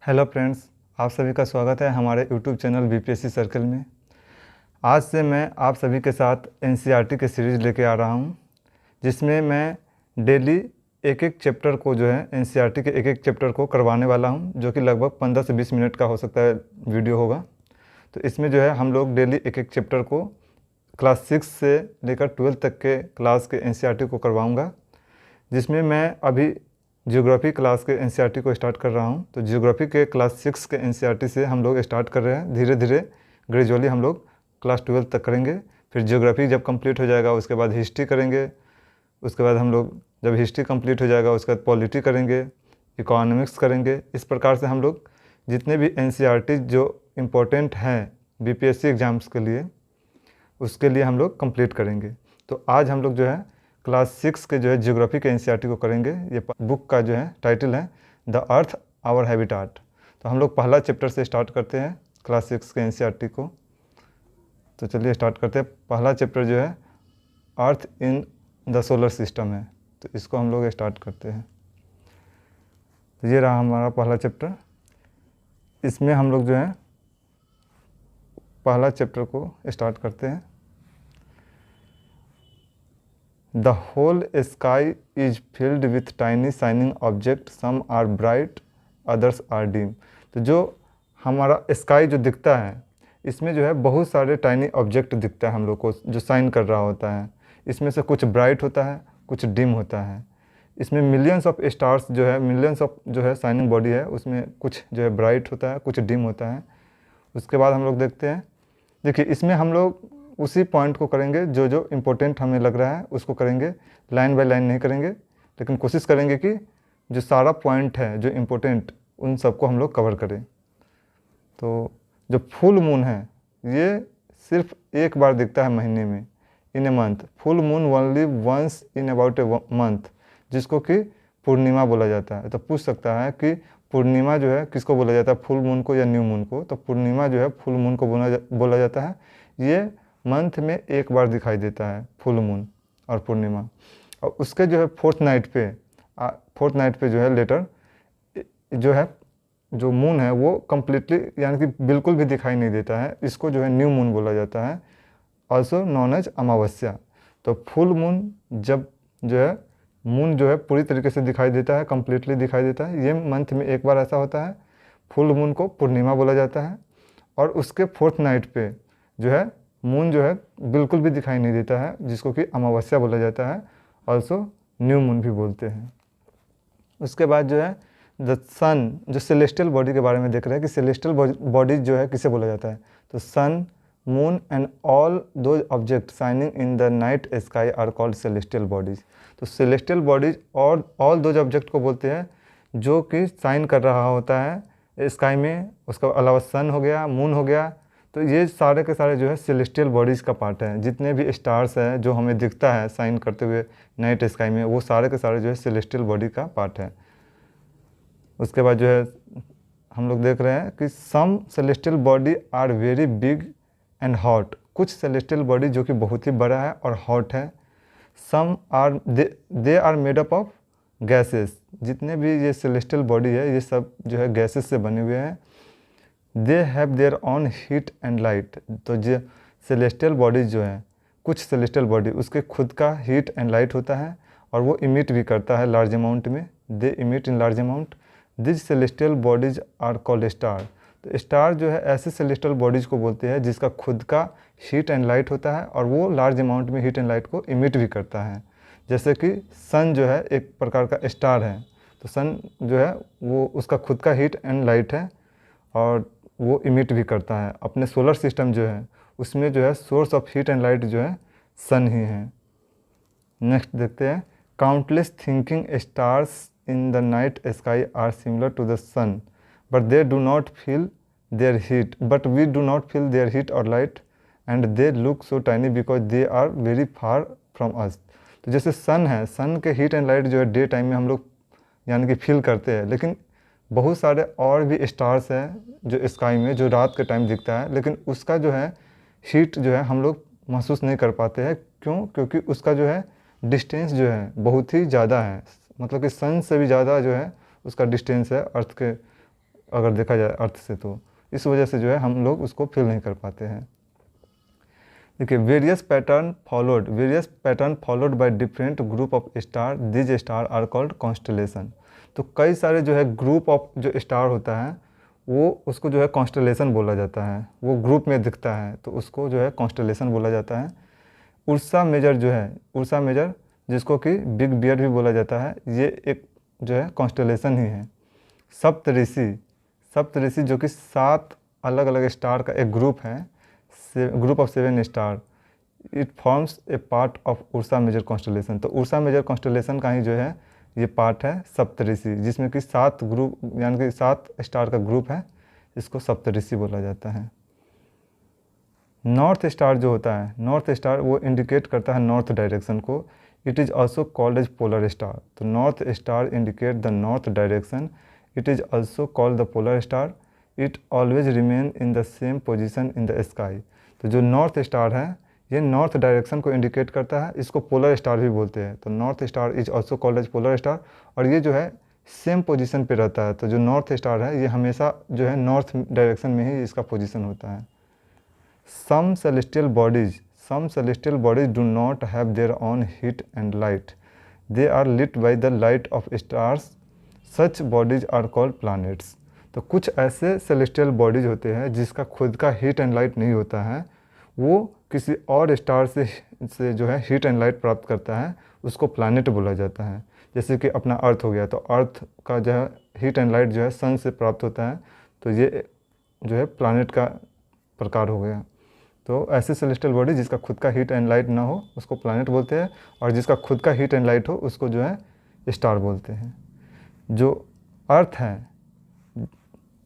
Hello friends, आप सभी का स्वागत है हमारे यूट्यूब चैनल बीपीएससी सर्कल में। आज से मैं आप सभी के साथ एनसीईआरटी के सीरीज़ लेके आ रहा हूं, जिसमें मैं डेली एक एक चैप्टर को जो है एनसीईआरटी के एक एक चैप्टर को करवाने वाला हूं, जो कि लगभग 15 से 20 मिनट का हो सकता है वीडियो होगा। तो इसमें जो है हम लोग डेली एक एक चैप्टर को क्लास 6 से लेकर 12 तक के क्लास के एनसीईआरटी को करवाऊँगा, जिसमें मैं अभी ज्योग्राफी क्लास के एनसीईआरटी को स्टार्ट कर रहा हूं। तो ज्योग्राफी के क्लास 6 के एनसीईआरटी से हम लोग स्टार्ट कर रहे हैं। धीरे धीरे ग्रेजुअली हम लोग क्लास 12 तक करेंगे। फिर ज्योग्राफी जब कंप्लीट हो जाएगा उसके बाद हिस्ट्री करेंगे। उसके बाद हम लोग जब हिस्ट्री कंप्लीट हो जाएगा उसके बाद पॉलिटी करेंगे, इकोनॉमिक्स करेंगे। इस प्रकार से हम लोग जितने भी एनसीईआरटी जो इम्पोर्टेंट हैं बीपीएससी एग्ज़ाम्स के लिए, उसके लिए हम लोग कंप्लीट करेंगे। तो आज हम लोग जो है क्लास 6 के जो है ज्योग्राफी के एनसीईआरटी को करेंगे। ये बुक का जो है टाइटल है द अर्थ आवर हैबिटाट। तो हम लोग पहला चैप्टर से स्टार्ट करते हैं क्लास 6 के एनसीईआरटी को। तो चलिए स्टार्ट करते हैं। पहला चैप्टर जो है अर्थ इन द सोलर सिस्टम है, तो इसको हम लोग स्टार्ट करते हैं। तो ये रहा हमारा पहला चैप्टर। इसमें हम लोग जो है पहला चैप्टर को स्टार्ट करते हैं। The whole sky is filled with tiny shining objects. Some are bright, others are dim. तो जो हमारा स्काई जो दिखता है, इसमें जो है बहुत सारे टाइनी ऑब्जेक्ट दिखता है हम लोग को, जो शाइन कर रहा होता है। इसमें से कुछ ब्राइट होता है, कुछ डिम होता है। इसमें मिलियंस ऑफ स्टार्स जो है, मिलियंस ऑफ जो है शाइनिंग बॉडी है, उसमें कुछ जो है ब्राइट होता है, कुछ डिम होता है। उसके बाद हम लोग देखते हैं, देखिए इसमें हम लोग उसी पॉइंट को करेंगे जो जो इम्पोर्टेंट हमें लग रहा है उसको करेंगे। लाइन बाय लाइन नहीं करेंगे, लेकिन कोशिश करेंगे कि जो सारा पॉइंट है जो इम्पोर्टेंट, उन सबको हम लोग कवर करें। तो जो फुल मून है ये सिर्फ एक बार दिखता है महीने में, in a month. Full moon only once in about a month, जिसको कि पूर्णिमा बोला जाता है। तो पूछ सकता है कि पूर्णिमा जो है किसको बोला जाता है, फुल मून को या न्यू मून को? तो पूर्णिमा जो है फुल मून को बोला जाता है। ये मंथ में एक बार दिखाई देता है, फुल मून और पूर्णिमा। और उसके जो है फोर्थ नाइट पे जो है लेटर जो है जो मून है वो कम्प्लीटली यानी कि बिल्कुल भी दिखाई नहीं देता है। इसको जो है न्यू मून बोला जाता है, ऑल्सो नॉन एज अमावस्या। तो फुल मून जब जो है मून जो है पूरी तरीके से दिखाई देता है, कम्प्लीटली दिखाई देता है, ये मंथ में एक बार ऐसा होता है। फुल मून को पूर्णिमा बोला जाता है। और उसके फोर्थ नाइट पे जो है मून जो है बिल्कुल भी दिखाई नहीं देता है, जिसको कि अमावस्या बोला जाता है, ऑल्सो न्यू मून भी बोलते हैं। उसके बाद जो है द सन, जो सेलेस्टियल बॉडी के बारे में देख रहे हैं कि सेलेस्टियल बॉडी जो है किसे बोला जाता है। तो sun, moon and all those object shining in the night sky are called celestial bodies. तो सेलेस्टियल बॉडीज और ऑल दोज ऑब्जेक्ट को बोलते हैं जो कि शाइन कर रहा होता है स्काई में। उसके अलावा सन हो गया, मून हो गया। तो ये सारे के सारे जो है सेलेस्टियल बॉडीज़ का पार्ट है। जितने भी स्टार्स हैं जो हमें दिखता है शाइन करते हुए नाइट स्काई में, वो सारे के सारे जो है सेलेस्टियल बॉडी का पार्ट है। उसके बाद जो है हम लोग देख रहे हैं कि some celestial body are very big and hot. कुछ सेलेस्टियल बॉडी जो कि बहुत ही बड़ा है और हॉट है। Some are they are made up of gases. जितने भी ये सेलेस्टियल बॉडी है ये सब जो है गैसेस से बने हुए हैं। They have their own heat and light. तो जो सेलेस्टियल बॉडीज जो है, कुछ सेलेस्टियल बॉडी उसके खुद का हीट एंड लाइट होता है और वो इमिट भी करता है लार्ज अमाउंट में। They emit in large amount. This celestial bodies are called star. तो स्टार जो है ऐसे सेलेस्टियल बॉडीज को बोलते हैं जिसका खुद का हीट एंड लाइट होता है और वो लार्ज अमाउंट में हीट एंड लाइट को इमिट भी करता है। जैसे कि सन जो है एक प्रकार का स्टार है। तो सन जो है वो उसका खुद का हीट एंड लाइट है और वो इमिट भी करता है। अपने सोलर सिस्टम जो है उसमें जो है source of heat and light जो है सन ही है। नेक्स्ट देखते हैं, countless twinkling stars in the night sky are similar to the sun but they do not feel their heat, but we do not feel their heat और light and they look so tiny because they are very far from us. तो जैसे सन है, सन के heat and light जो है day time में हम लोग यानी कि फील करते हैं, लेकिन बहुत सारे और भी स्टार्स हैं जो स्काई में जो रात के टाइम दिखता है, लेकिन उसका जो है हीट जो है हम लोग महसूस नहीं कर पाते हैं। क्यों? क्योंकि उसका जो है डिस्टेंस जो है बहुत ही ज़्यादा है। मतलब कि सन से भी ज़्यादा जो है उसका डिस्टेंस है अर्थ के अगर देखा जाए अर्थ से, तो इस वजह से जो है हम लोग उसको फील नहीं कर पाते हैं। देखिए, various pattern followed by different group of star, these star are called constellation. तो कई सारे जो है ग्रुप ऑफ जो स्टार होता है वो उसको जो है कॉन्स्टलेशन बोला जाता है, वो ग्रुप में दिखता है तो उसको जो है कॉन्स्टलेशन बोला जाता है। उर्सा मेजर जो है, उर्सा मेजर जिसको कि बिग बियर भी बोला जाता है, ये एक जो है कॉन्स्टलेशन ही है। सप्तऋषि जो कि 7 अलग अलग स्टार का एक ग्रुप है, group of 7 star, it forms a part of Ursa Major constellation. तो उर्सा मेजर कॉन्स्टलेशन का ही जो है ये पार्ट है सप्तऋषि, जिसमें कि 7 ग्रुप यानी कि 7 स्टार का ग्रुप है, इसको सप्तऋषि बोला जाता है। नॉर्थ स्टार जो होता है, नॉर्थ स्टार वो इंडिकेट करता है नॉर्थ डायरेक्शन को, it is also called as polar star. तो north star indicate the north direction, it is also called the polar star, it always remain in the same position in the sky. तो जो north star है ये north direction को indicate करता है, इसको polar star भी बोलते हैं। तो north star is also called as polar star, और ये जो है सेम पोजीशन पे रहता है। तो जो नॉर्थ स्टार है ये हमेशा जो है नॉर्थ डायरेक्शन में ही इसका पोजीशन होता है। Some celestial bodies do not have their own heat and light, they are lit by the light of stars, such bodies are called planets. तो कुछ ऐसे सेलेस्टियल बॉडीज होते हैं जिसका खुद का हीट एंड लाइट नहीं होता है, वो किसी और स्टार से जो है हीट एंड लाइट प्राप्त करता है, उसको प्लैनेट बोला जाता है। जैसे कि अपना अर्थ हो गया, तो अर्थ का जो है हीट एंड लाइट जो है सन से प्राप्त होता है, तो ये जो है प्लैनेट का प्रकार हो गया। तो ऐसे सेलेस्टियल बॉडी जिसका खुद का हीट एंड लाइट ना हो उसको प्लैनेट बोलते हैं, और जिसका खुद का हीट एंड लाइट हो उसको जो है स्टार बोलते हैं। जो अर्थ है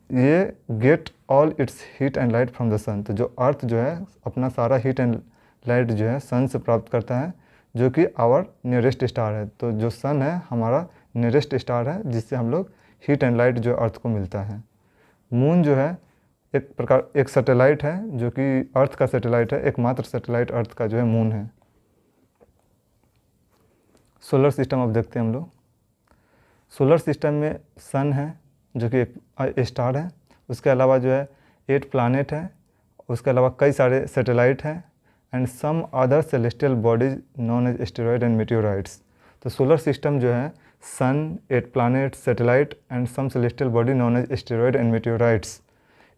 ये get all its heat and light from the sun. तो जो अर्थ जो है अपना सारा हीट एंड लाइट जो है सन से प्राप्त करता है, जो कि आवर नियरेस्ट स्टार है। तो जो सन है हमारा नियरेस्ट स्टार है, जिससे हम लोग हीट एंड लाइट जो अर्थ को मिलता है। मून जो है एक सैटेलाइट है, जो कि अर्थ का सैटेलाइट है, एकमात्र सैटेलाइट अर्थ का जो है मून है। सोलर सिस्टम अब देखते हैं हम लोग। सोलर सिस्टम में सन है जो कि एक स्टार है, उसके अलावा जो है 8 प्लैनेट है, उसके अलावा कई सारे सैटेलाइट हैं, and some other celestial bodies known as asteroid and meteorites. तो सोलर सिस्टम जो है sun, 8 planet, satellite and some celestial body known as asteroid and meteorites,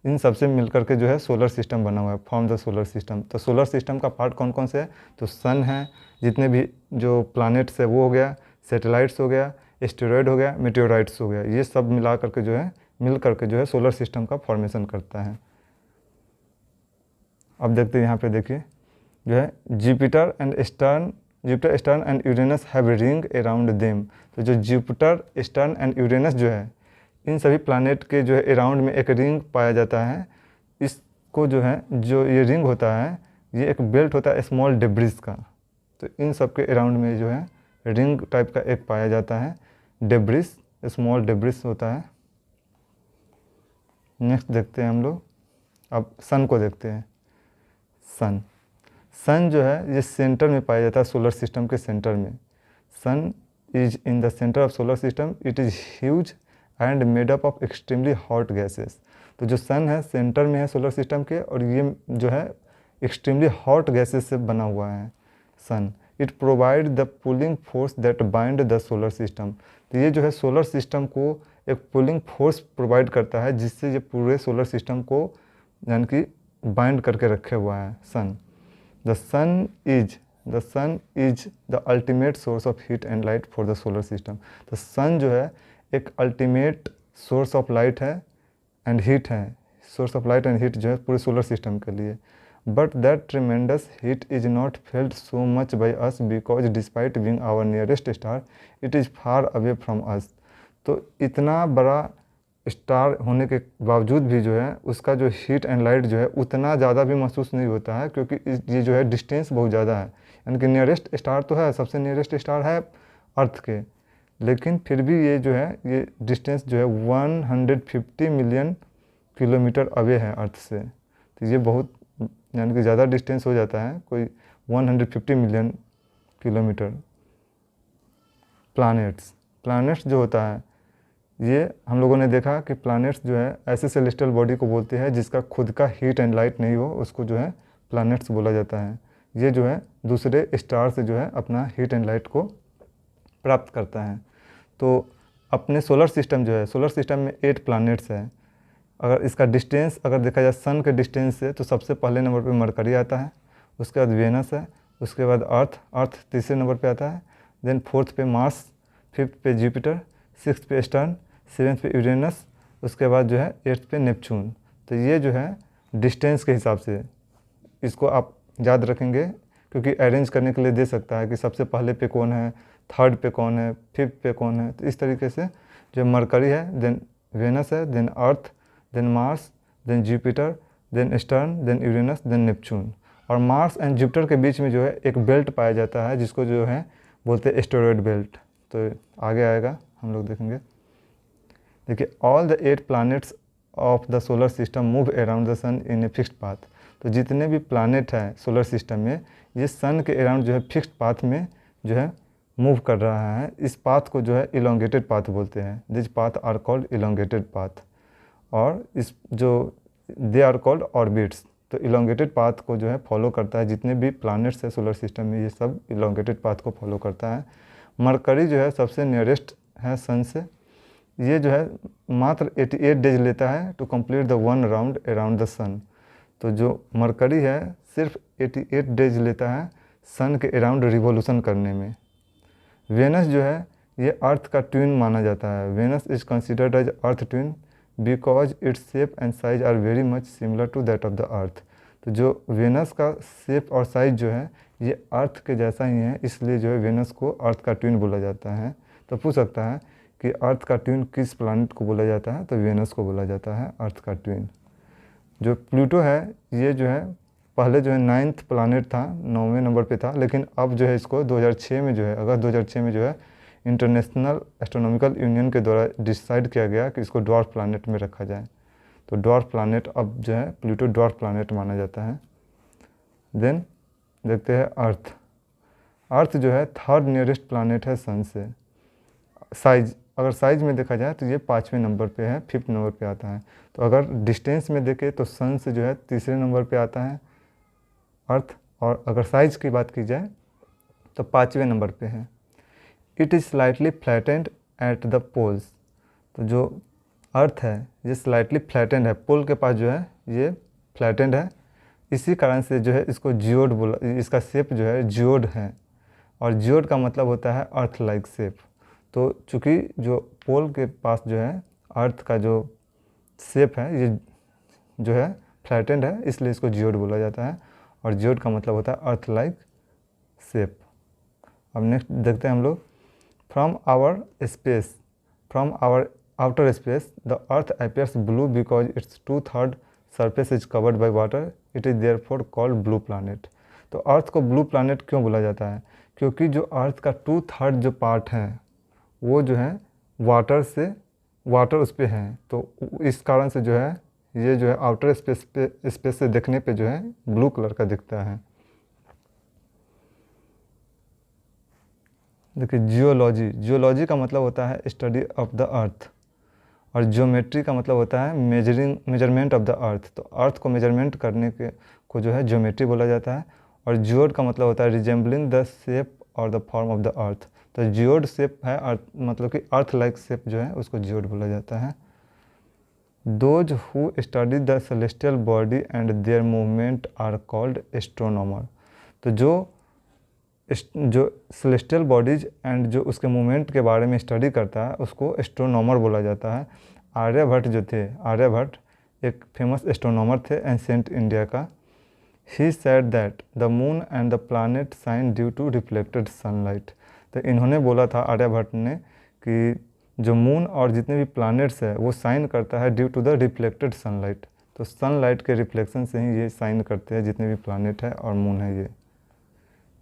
इन सबसे मिलकर के जो है सोलर सिस्टम बना हुआ है, फॉर्म द सोलर सिस्टम। तो सोलर सिस्टम का पार्ट कौन कौन से है? तो सन है, जितने भी जो प्लैनेट्स है वो हो गया, सैटेलाइट्स हो गया, एस्टेरॉयड हो गया, मेटेओराइट्स हो गया, ये सब मिला करके जो है मिल करके जो है सोलर सिस्टम का फॉर्मेशन करता है। अब देखते हैं यहाँ पे, देखिए जो है Jupiter, stern and Uranus have ring around them. तो जो जुपिटर, स्टर्न एंड यूरेनस जो है इन सभी प्लैनेट के जो है अराउंड में एक रिंग पाया जाता है। इसको जो है जो ये रिंग होता है ये एक बेल्ट होता है स्मॉल डेब्रिस का। तो इन सब के अराउंड में जो है रिंग टाइप का एक पाया जाता है, डेब्रिस, स्मॉल डेब्रिस होता है। नेक्स्ट देखते हैं हम लोग, अब सन को देखते हैं। सन जो है ये सेंटर में पाया जाता है, सोलर सिस्टम के सेंटर में। Sun is in the centre of solar system, it is huge and made up of extremely hot gases. तो जो सन है सेंटर में है सोलर सिस्टम के, और ये जो है एक्सट्रीमली हॉट गैसेस से बना हुआ है sun. It provide the pulling force that bind the solar system. तो ये जो है सोलर सिस्टम को एक पुलिंग फोर्स प्रोवाइड करता है, जिससे ये पूरे सोलर सिस्टम को यानी कि बाइंड करके रखे हुआ है sun. The sun is the ultimate source of heat and light for the solar system. तो सन जो है एक अल्टीमेट सोर्स ऑफ लाइट है एंड हीट है, source of light and heat जो है पूरे सोलर सिस्टम के लिए। But that tremendous heat is not felt so much by us because despite being our nearest star it is far away from us. तो इतना बड़ा star होने के बावजूद भी जो है उसका जो हीट एंड लाइट जो है उतना ज़्यादा भी महसूस नहीं होता है, क्योंकि ये जो है डिस्टेंस बहुत ज़्यादा है। यानी कि नियरेस्ट स्टार तो है, सबसे नियरेस्ट स्टार है अर्थ के, लेकिन फिर भी ये जो है ये डिस्टेंस जो है 150 मिलियन किलोमीटर अवे है अर्थ से। तो ये बहुत यानी कि ज़्यादा डिस्टेंस हो जाता है, कोई 150 मिलियन किलोमीटर। प्लैनेट्स जो होता है ये हम लोगों ने देखा कि प्लैनेट्स जो है ऐसे सेलेस्टियल बॉडी को बोलते हैं जिसका खुद का हीट एंड लाइट नहीं हो, उसको जो है प्लैनेट्स बोला जाता है। ये जो है दूसरे स्टार से जो है अपना हीट एंड लाइट को प्राप्त करता है। तो अपने सोलर सिस्टम जो है, सोलर सिस्टम में 8 प्लैनेट्स हैं। अगर इसका डिस्टेंस अगर देखा जाए सन के डिस्टेंस से, तो सबसे पहले नंबर पे मरकरी आता है, उसके बाद वेनस है, उसके बाद अर्थ तीसरे नंबर पे आता है, देन 4th पे मार्स, 5th पे जुपिटर, 6th पे स्टर्न, 7th पे यूरेनस, उसके बाद जो है 8th पे नेपच्यून। तो ये जो है डिस्टेंस के हिसाब से इसको आप याद रखेंगे, क्योंकि अरेंज करने के लिए दे सकता है कि सबसे पहले पे कौन है, 3rd पे कौन है, 5th पे कौन है। तो इस तरीके से जो मरकरी है, देन वेनस है, then Earth, then Mars, then Jupiter, then Saturn, then Uranus, then Neptune. और मार्स एंड जुपिटर के बीच में जो है एक बेल्ट पाया जाता है जिसको जो है बोलते हैं एस्टेरॉयड बेल्ट। तो आगे आएगा हम लोग देखेंगे। देखिए, all the 8 planets of the solar system move around the sun in a fixed path. तो जितने भी प्लैनेट हैं सोलर सिस्टम में, ये सन के अराउंड जो है फिक्स्ड पाथ में जो है मूव कर रहा है। इस पाथ को जो है इलोंगेटेड पाथ बोलते हैं। This path are called elongated path. और इस जो दे आर कॉल्ड ऑर्बिट्स। तो इलोंगेटेड पाथ को जो है फॉलो करता है, जितने भी प्लैनेट्स है सोलर सिस्टम में ये सब इलोंगेटेड पाथ को फॉलो करता है। मरकरी जो है सबसे नियरेस्ट है सन से। ये जो है मात्र 88 डेज लेता है to complete the 1 round around the sun. तो जो मरकरी है सिर्फ 88 डेज लेता है सन के अराउंड रिवोल्यूशन करने में। वेनस जो है ये अर्थ का ट्विन माना जाता है। Venus is considered as earth twin because its shape and size are very much similar to that of the earth. तो जो वेनस का शेप और साइज जो है ये अर्थ के जैसा ही है, इसलिए जो है वेनस को अर्थ का ट्विन बोला जाता है। तो पूछ सकता है कि अर्थ का ट्विन किस प्लैनेट को बोला जाता है, तो वेनस को बोला जाता है अर्थ का ट्विन। जो प्लूटो है ये जो है पहले जो है 9th प्लैनेट था, 9वें नंबर पे था, लेकिन अब जो है इसको 2006 में जो है अगस्त 2006 में जो है इंटरनेशनल एस्ट्रोनॉमिकल यूनियन के द्वारा डिसाइड किया गया कि इसको ड्वार्फ प्लैनेट में रखा जाए। तो ड्वार्फ प्लैनेट अब जो है प्लूटो ड्वार्फ प्लैनेट माना जाता है। देन देखते हैं अर्थ। अर्थ जो है 3rd नियरेस्ट प्लैनेट है सन से। साइज अगर साइज में देखा जाए तो ये 5वें नंबर पे है, 5th नंबर पे आता है। तो अगर डिस्टेंस में देखें तो सन से जो है 3रे नंबर पे आता है अर्थ। और अगर साइज की बात की जाए तो 5वें नंबर पे है। It is slightly flattened at the poles. तो जो अर्थ है ये स्लाइटली फ्लैटेंड है, पोल के पास जो है ये फ्लैटेंड है। इसी कारण से जो है इसको जियोड बोला, इसका शेप जो है जियोड है। और जियोड का मतलब होता है अर्थ लाइक शेप। तो चूँकि जो पोल के पास जो है अर्थ का जो शेप है ये जो है फ्लैटेंड है, इसलिए इसको जियोड बोला जाता है। और जियोड का मतलब होता है अर्थ लाइक शेप। अब नेक्स्ट देखते हैं हम लोग। From our outer space the earth appears blue because its 2/3 surface is covered by water. It is therefore called blue planet. तो अर्थ को ब्लू प्लैनेट क्यों बोला जाता है? क्योंकि जो अर्थ का 2/3 जो पार्ट है वो जो है वाटर उस पर है। तो इस कारण से जो है ये जो है आउटर स्पेस से देखने पे जो है ब्लू कलर का दिखता है। देखिए, जियोलॉजी का मतलब होता है स्टडी ऑफ द अर्थ। और ज्योमेट्री का मतलब होता है मेजरमेंट ऑफ द अर्थ। तो अर्थ को मेजरमेंट करने के को जो है ज्योमेट्री बोला जाता है। और जियोड का मतलब होता है रिजेंबलिंग द शेप और the form of the earth. तो जियोड शेप है अर्थ, मतलब कि अर्थ लाइक शेप जो है उसको जियोड बोला जाता है। Those who study the celestial body and their movement are called astronomer. तो जो सेलेस्टियल बॉडीज एंड जो उसके मूवमेंट के बारे में स्टडी करता है उसको एस्ट्रोनॉमर बोला जाता है। आर्यभट्ट जो थे, आर्यभट्ट एक फेमस एस्ट्रोनॉमर थे एंशिएंट इंडिया का। He said that the moon and the planet shine due to reflected sunlight. तो इन्होंने बोला था आर्यभट्ट ने कि जो मून और जितने भी प्लैनेट्स है वो साइन करता है due to the reflected sunlight. तो सनलाइट के रिफ्लेक्शन से ही ये साइन करते हैं जितने भी प्लैनेट है और मून है ये।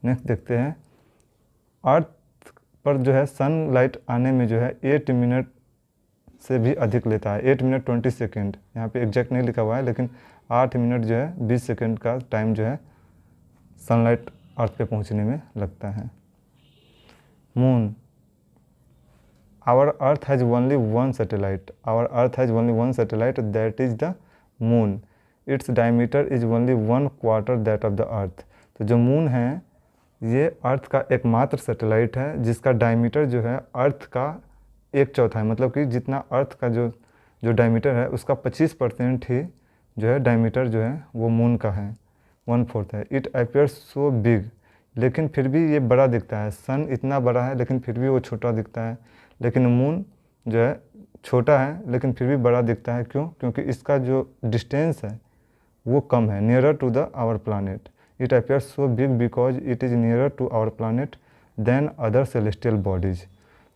नेक्स्ट देखते हैं। अर्थ पर जो है सनलाइट आने में जो है 8 मिनट से भी अधिक लेता है। 8 मिनट 20 सेकेंड, यहाँ पे एग्जैक्ट नहीं लिखा हुआ है, लेकिन 8 मिनट जो है 20 सेकेंड का टाइम जो है सनलाइट अर्थ पे पहुँचने में लगता है। Moon our earth has only one satellite, our earth has only one satellite that is the moon, its diameter is only 1/4 that of the earth. तो जो मून है ये अर्थ का एकमात्र सैटेलाइट है जिसका डायमीटर जो है अर्थ का 1/4 है, मतलब कि जितना अर्थ का जो डायमीटर है उसका 25% ही जो है डायमीटर जो है वो मून का है, 1/4 है। इट अपीयर्स सो बिग, लेकिन फिर भी ये बड़ा दिखता है। सन इतना बड़ा है लेकिन फिर भी वो छोटा दिखता है, लेकिन मून जो है छोटा है लेकिन फिर भी बड़ा दिखता है। क्यों? क्योंकि इसका जो डिस्टेंस है वो कम है, nearer to the our planet. It appears so big because it is nearer to our planet than other celestial bodies.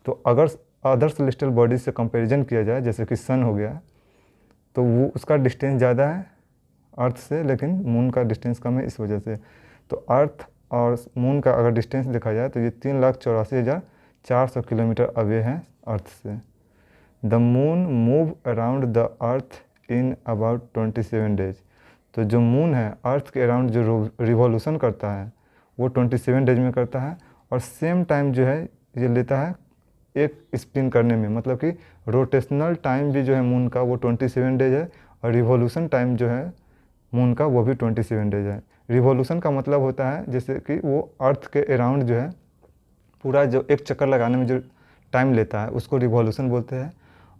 तो अगर अदर सेलेस्टियल बॉडीज से कंपैरिजन किया जाए, जैसे कि सन हो गया, तो वो उसका डिस्टेंस ज़्यादा है अर्थ से, लेकिन मून का डिस्टेंस कम है इस वजह से। तो अर्थ और मून का अगर डिस्टेंस देखा जाए तो ये 3,84,400 किलोमीटर अवे है अर्थ से। The moon move around the earth in about 27 days. तो जो मून है अर्थ के अराउंड जो रिवॉल्यूशन करता है वो 27 डेज में करता है, और सेम टाइम जो है ये लेता है एक स्पिन करने में, मतलब कि रोटेशनल टाइम भी जो है मून का वो 27 डेज है, और रिवॉल्यूशन टाइम जो है मून का वो भी 27 डेज है। रिवॉल्यूशन का मतलब होता है जैसे कि वो अर्थ के अराउंड जो है पूरा जो एक चक्कर लगाने में जो टाइम लेता है उसको रिवॉल्यूशन बोलते हैं,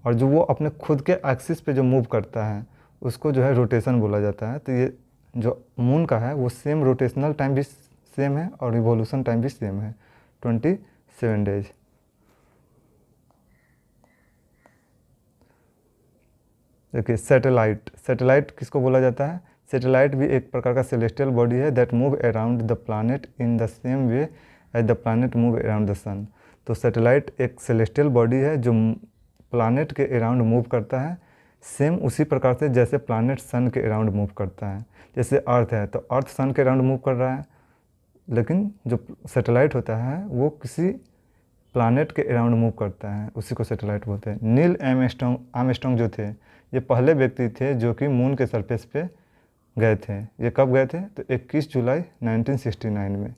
और जो वो अपने खुद के एक्सिस पे जो मूव करता है उसको जो है रोटेशन बोला जाता है। तो ये जो मून का है वो सेम रोटेशनल टाइम भी सेम है और रिवॉल्यूशन टाइम भी सेम है, 27 डेज। देखिए सैटेलाइट, सैटेलाइट किसको बोला जाता है? सैटेलाइट भी एक प्रकार का सेलेस्टियल बॉडी है that move around the planet in the same way as the planet move around the sun. तो सैटेलाइट एक सेलेस्टियल बॉडी है जो प्लानट के अराउंड मूव करता है, सेम उसी प्रकार से जैसे प्लानट सन के अराउंड मूव करता है। जैसे अर्थ है तो अर्थ सन के अराउंड मूव कर रहा है, लेकिन जो सैटेलाइट होता है वो किसी प्लानट के अराउंड मूव करता है, उसी को सैटेलाइट बोलते हैं। नील आर्मस्ट्रॉन्ग जो थे ये पहले व्यक्ति थे जो कि मून के सरफेस पे गए थे। ये कब गए थे? तो 21 जुलाई 1969 में।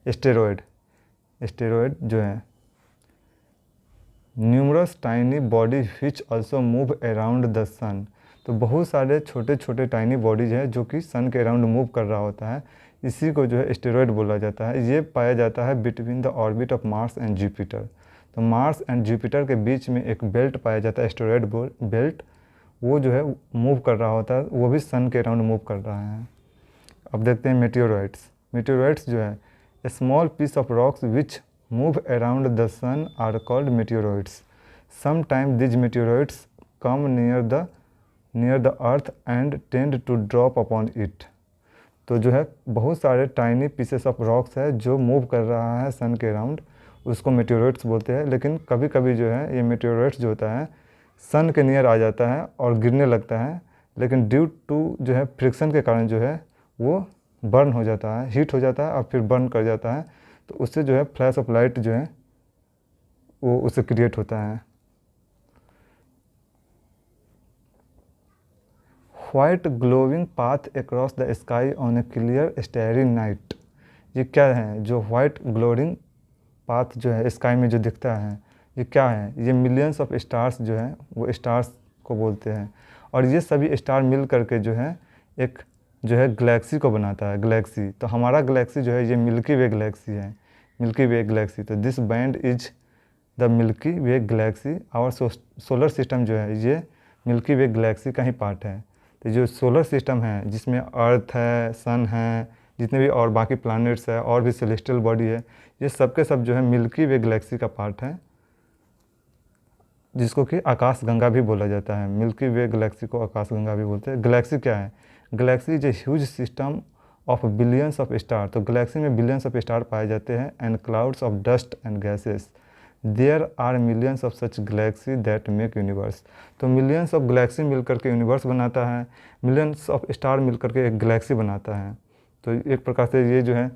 एस्टेरॉयड, एस्टेरॉयड जो है numerous tiny body which also move around the sun. तो बहुत सारे छोटे छोटे टाइनी बॉडीज हैं जो कि सन के अराउंड मूव कर रहा होता है, इसी को जो है एस्टेरॉयड बोला जाता है। ये पाया जाता है between the orbit of Mars and Jupiter. तो मार्स एंड जुपिटर के बीच में एक बेल्ट पाया जाता है एस्टेरॉयड बेल्ट, वो जो है मूव कर रहा होता है, वो भी सन के अराउंड मूव कर रहा है। अब देखते हैं मेटेओराइट्स। मेटेओराइट्स जो है a small piece of rocks which move around the sun are called meteorites. Sometime these meteorites come near the earth and tend to drop upon it. तो जो है बहुत सारे टाइनी पीसेस ऑफ रॉक्स है जो move कर रहा है सन के अराउंड, उसको मेटेओराइट्स बोलते हैं। लेकिन कभी कभी जो है ये मेटेओराइट्स जो होता है सन के नियर आ जाता है और गिरने लगता है, लेकिन ड्यू टू जो है फ्रिक्शन के कारण जो है वो बर्न हो जाता है, हीट हो जाता है और फिर बर्न कर जाता है। तो उससे जो है फ्लैश ऑफ लाइट जो है वो उससे क्रिएट होता है। White glowing path across the sky on A clear स्टेरी night. ये क्या है? जो वाइट ग्लोइंग पाथ जो है स्काई में जो दिखता है ये क्या है? ये मिलियंस ऑफ स्टार्स जो है वो स्टार्स को बोलते हैं, और ये सभी स्टार मिल करके जो है एक जो है गैलेक्सी को बनाता है, गैलेक्सी। तो हमारा गैलेक्सी जो है ये मिल्की वे गैलेक्सी है, मिल्की वे गैलेक्सी। तो this band is the milky way Galaxy. और सोलर सिस्टम जो है ये मिल्की वे गैलेक्सी का ही पार्ट है। तो जो सोलर सिस्टम है जिसमें अर्थ है, सन है, जितने भी और बाकी प्लैनेट्स है और भी सेलेस्टियल बॉडी है, ये सब के सब जो है मिल्की वे गैलेक्सी का पार्ट है, जिसको कि आकाश गंगा भी बोला जाता है। मिल्की वे गैलेक्सी को आकाश गंगा भी बोलते हैं। गैलेक्सी क्या है? Galaxy is a huge system of billions of star. तो गैलेक्सी में बिलियंस ऑफ स्टार पाए जाते हैं and clouds of dust and gases. There are millions of such galaxy that make universe. तो मिलियंस ऑफ गैलेक्सी मिलकर के universe बनाता है, मिलियंस ऑफ स्टार मिलकर के एक गैलेक्सी बनाता है। तो एक प्रकार से ये जो है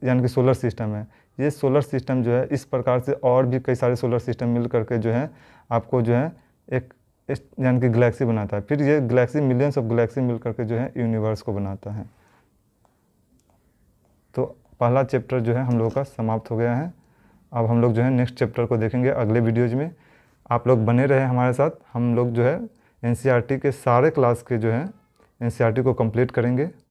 यानी कि सोलर सिस्टम है। ये सोलर सिस्टम जो है इस प्रकार से और भी कई सारे सोलर सिस्टम मिल करके जो है आपको जो है एक यानी कि गैलेक्सी बनाता है। फिर ये गैलेक्सी मिलियंस ऑफ गैलेक्सी मिल करके जो है यूनिवर्स को बनाता है। तो पहला चैप्टर जो है हम लोगों का समाप्त हो गया है। अब हम लोग जो है नेक्स्ट चैप्टर को देखेंगे अगले वीडियोज़ में। आप लोग बने रहे हमारे साथ। हम लोग जो है एनसीईआरटी के सारे क्लास के जो है एनसीईआरटी को कंप्लीट करेंगे।